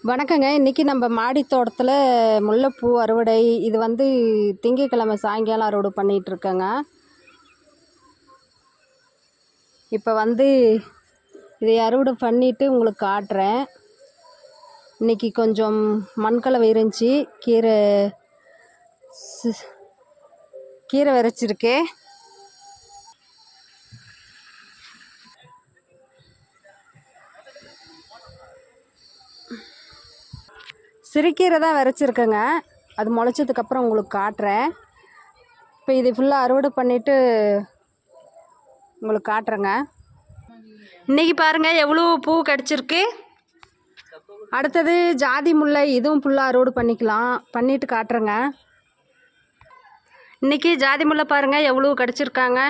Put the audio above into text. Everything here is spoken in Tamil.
வணக்கங்க. இன்றைக்கி நம்ம மாடி தோட்டத்தில் முல்லைப்பூ அறுவடை. இது திங்கட்கிழமை சாயங்காலம் அறுவடை பண்ணிகிட்ருக்கேங்க. இப்போ இதை அறுவடை பண்ணிவிட்டு உங்களுக்கு காட்டுறேன். இன்றைக்கி கொஞ்சம் மண்கலவை இருந்துச்சு, கீரை விரைச்சிருக்கேன். சிறுகீரை தான் விரைச்சிருக்கேங்க. அது முளைச்சதுக்கப்புறம் உங்களுக்கு காட்டுறேன். இப்போ இது ஃபுல்லாக அறுவடை பண்ணிவிட்டு உங்களுக்கு காட்டுறேங்க. இன்றைக்கி பாருங்கள் எவ்வளோ பூ கிடச்சிருக்கு. அடுத்தது ஜாதி முல்லை, இதுவும் ஃபுல்லாக அறுவடை பண்ணிவிட்டு காட்டுறேங்க. இன்றைக்கி ஜாதி முல்லை பாருங்கள் எவ்வளோ கிடச்சிருக்காங்க.